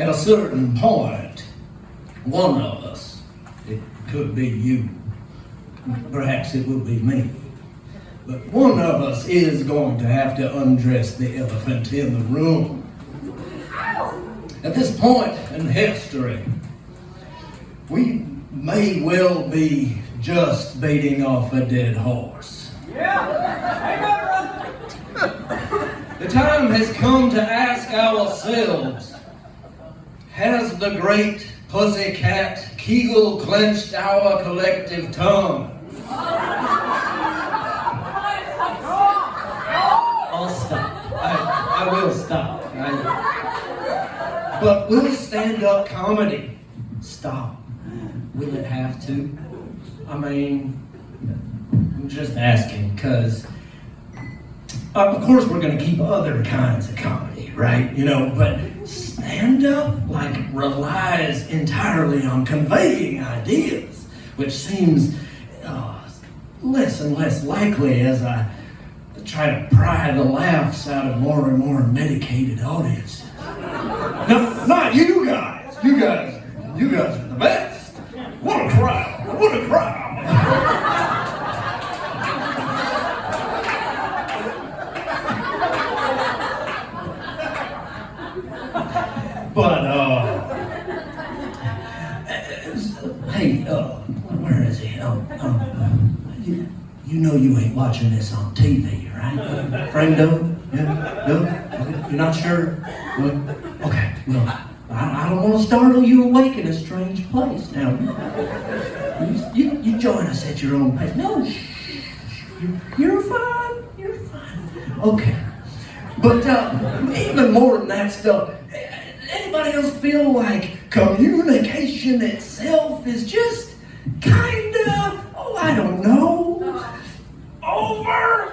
at a certain point, one of us, it could be you, perhaps it will be me, but one of us is going to have to undress the elephant in the room. At this point in history, we may well be just beating off a dead horse. The time has come to ask ourselves, has the great pussycat Kegel clenched our collective tongue? I'll stop. I will stop. But will stand-up comedy stop? Will it have to? I mean, I'm just asking, because of course we're going to keep other kinds of comedy, right? You know, but stand-up, like, relies entirely on conveying ideas, which seems less and less likely as I try to pry the laughs out of more and more medicated audiences. No, not you guys. You guys are the best. What a crowd! What a crowd! But hey, where is he? You know you ain't watching this on TV, right? Friendo? Yeah? No? You're not sure? Okay, well, I don't want to startle you awake in a strange place. Now, you join us at your own pace. No, you're fine. You're fine. Okay. But even more than that stuff, anybody else feel like communication itself is just kind of, I don't know, over?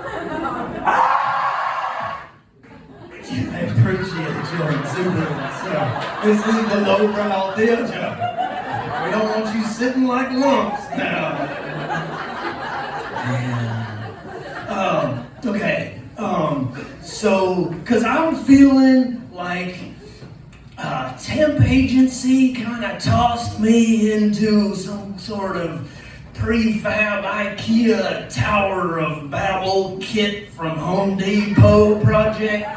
I appreciate you exuberance. This is the lowbrow theater. We don't want you sitting like lumps now. Okay. So, because I'm feeling like temp agency kind of tossed me into some sort of prefab IKEA Tower of Babel kit from Home Depot project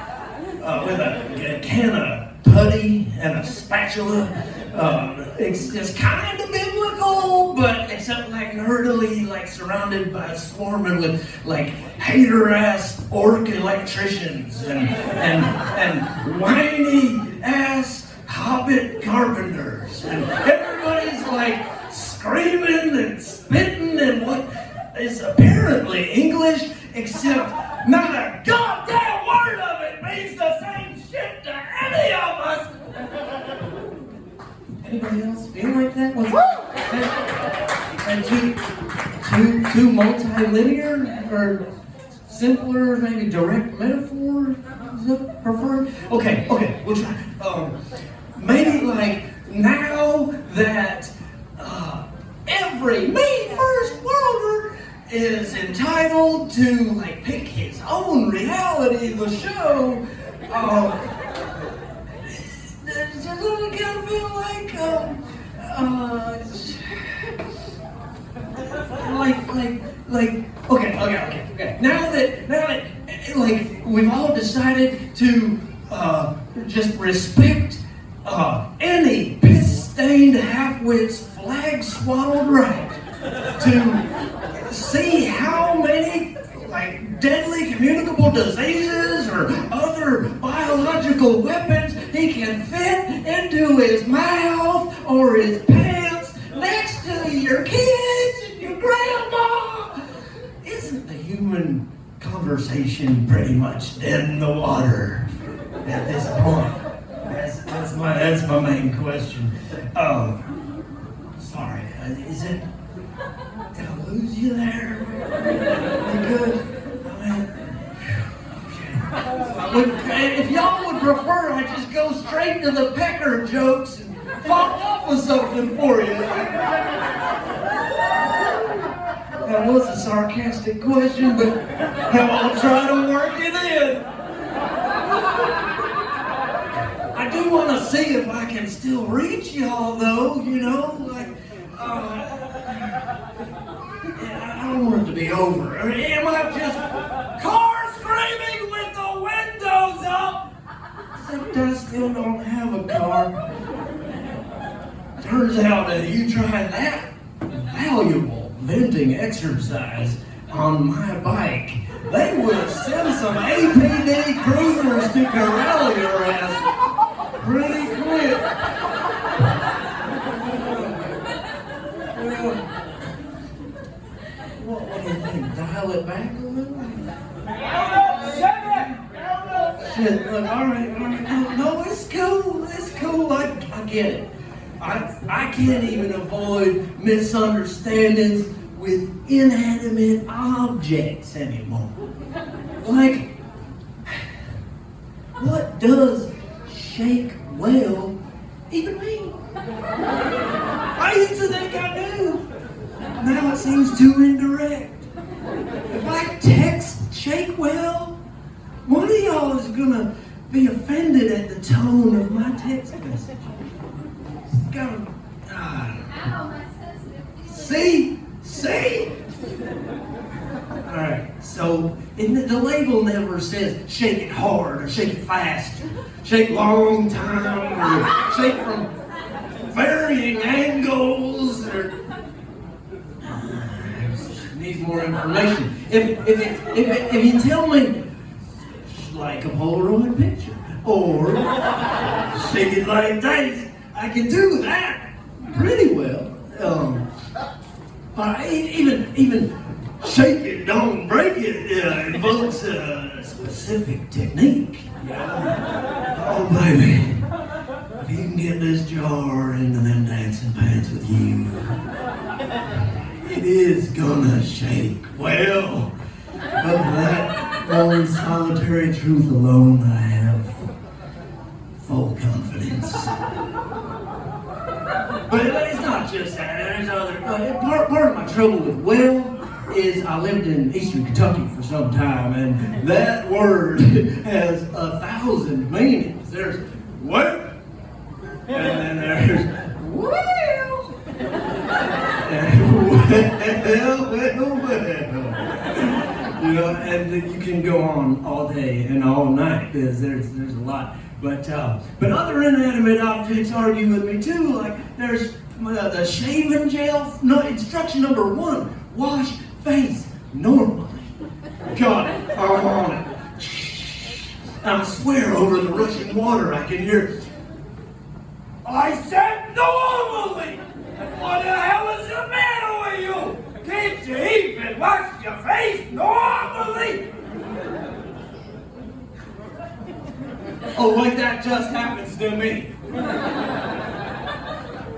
with a can of putty and a spatula. It's kind of biblical, but except like nerdily, like surrounded by swarming with like hater-ass orc electricians and whiny ass hobbit carpenters, and everybody's like screaming and spitting in what is apparently English, except not a goddamn word of it means the same shit to any of us. Anybody else feel like that? And too multilinear or simpler, maybe direct metaphor? Is that preferred? Okay, we'll try. Maybe like now that every me first worlder is entitled to like pick his own reality of the show, does it kind of feel like okay. Now that like we've all decided to just respect any piss-stained half-wit's flag-swaddled right to see how many like deadly communicable diseases or other biological weapons he can fit into his mouth or his pants next to your kids and your grandma. Isn't the human conversation pretty much dead in the water at this point? That's my main question. Sorry, is it? Did I lose you there? You good? Okay. If y'all would prefer, I just go straight to the pecker jokes and follow up with something for you. That was a sarcastic question, but I'll try to work it in. I do do want to see if I can still reach y'all, though, you know, like, I don't want it to be over. Am I just car screaming with the windows up? Except I still don't have a car. Turns out that you try that valuable venting exercise on my bike, they will send some APD cruisers to corral your ass pretty quick. What do you think? Dial it back a little? Shit, look, all right. No, it's cool. I get it. I can't even avoid misunderstandings with inanimate objects anymore. Like, what does shake well even mean? I used to think I knew. Now it seems too indirect. If I text shake well, one of y'all is gonna be offended at the tone of my text message. See? Alright, so the label never says shake it hard or shake it fast, shake long time, or shake from varying angles, or needs more information. If you tell me like a Polaroid picture or shake it like dice, I can do that pretty well. But even shake it, don't break it, invokes a specific technique. Oh baby, if you can get this jar into them dancing pants with you, it is gonna shake well. Of that one solitary truth alone, I have full confidence. But it's not just that. There's other part of my trouble with well is I lived in Eastern Kentucky for some time, and that word has 1,000 meanings. There's well, and then there's well, and well. You know, and you can go on all day and all night. There's a lot. But other inanimate objects argue with me too. Like there's the shaving gel. No, instruction number 1: wash face normally. God, I'm on it. And I swear over the rushing water I can hear. I said normally. What the hell is the matter with you? Can't you even wash your face normally? Oh, like that just happens to me.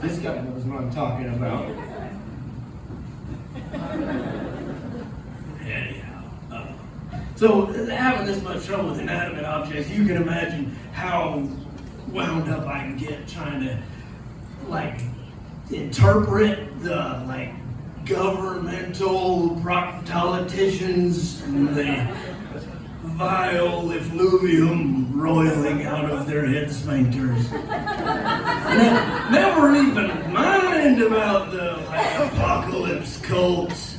This guy knows what I'm talking about. Anyhow, so having this much trouble with inanimate objects, you can imagine how wound up I can get trying to, like, interpret the, like, governmental politicians and the vile effluvium roiling out of their head sphincters. Never even mind about the apocalypse cults,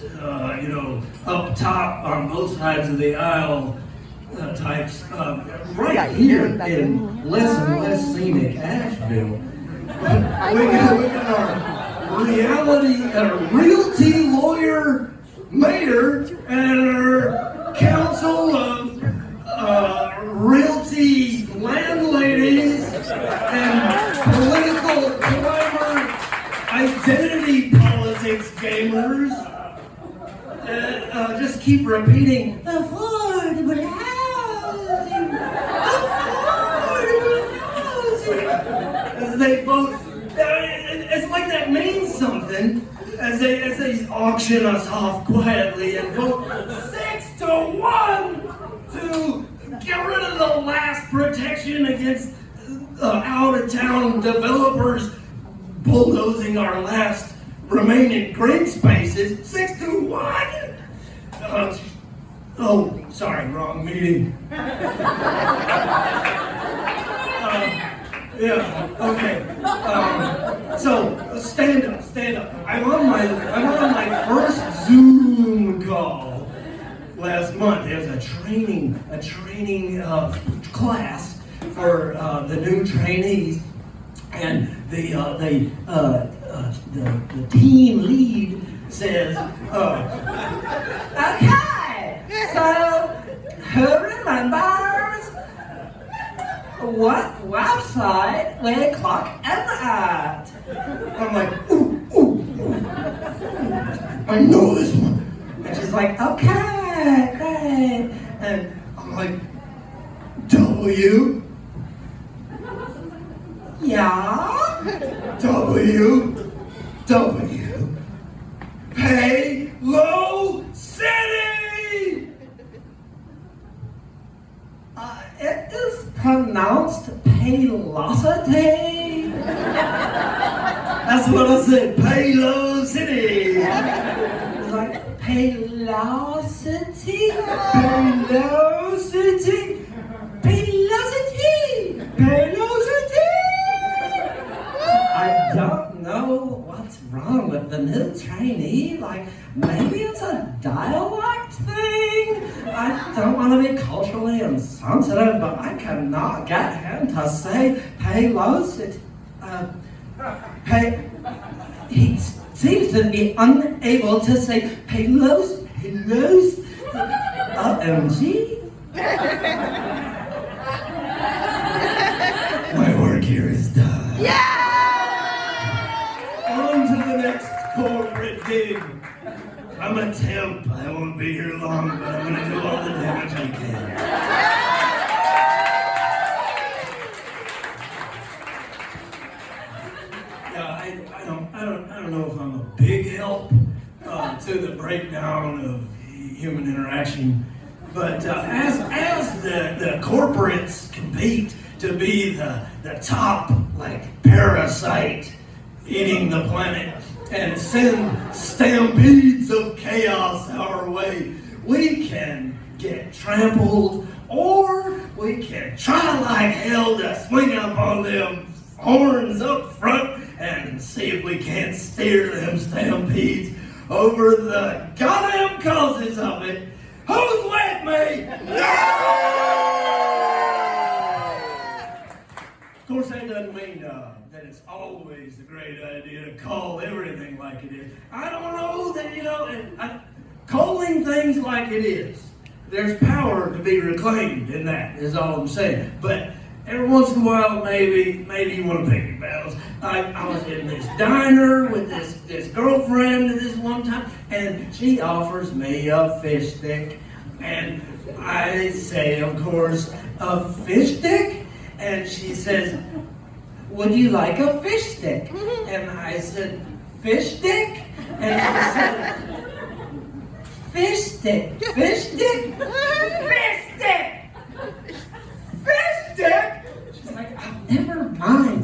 up top on both sides of the aisle types. Right here in less and less scenic Asheville, we got our realty lawyer mayor and our council of realty landladies and political climber identity politics gamers just keep repeating affordable housing, as they both. It's like that means something as they auction us off quietly and vote 6-1 to get rid of the last protection against out-of-town developers bulldozing our last remaining green spaces. 6-1? Oh, sorry, wrong meeting. Yeah, okay. So stand up. I'm on my first Zoom call last month. There's a training class for the new trainees, and the team lead says, "Okay, so who remembers what website we clock in at?" I'm like, ooh. I know this one. And she's like, okay, great. And I'm like, W? Yeah? W? Pay Low City! It is pronounced Paylocity. That's what I said, Payload City. It's like Paylocity, Paylocity. I don't know what's wrong with the new trainee. Like, maybe it's a dialect thing. I don't want to be culturally insensitive, but I cannot get him to say Paylocity. He seems to be unable to say Paylocity. OMG. My work here is done. Yeah! On to the next corporate gig. I'm a temp. I won't be here long, but I'm gonna do all the damage I can. I don't know if I'm a big help to the breakdown of human interaction, but as the corporates compete to be the top, like, parasite eating the planet and send stampedes of chaos our way, we can get trampled, or we can try like hell to swing up on them horns up front and see if we can't steer them stampedes over the goddamn causes of it. Who's with me? Of course, that doesn't mean that it's always a great idea to call everything like it is. I don't know that, calling things like it is, there's power to be reclaimed in that, is all I'm saying. But every once in a while, maybe you want to pick your battles. I was in this diner with this girlfriend this one time, and she offers me a fish stick. And I say, of course, a fish stick? And she says, would you like a fish stick? And I said, fish stick? And she said, fish stick, fish stick, fish stick, fish stick? She's like, oh, never mind,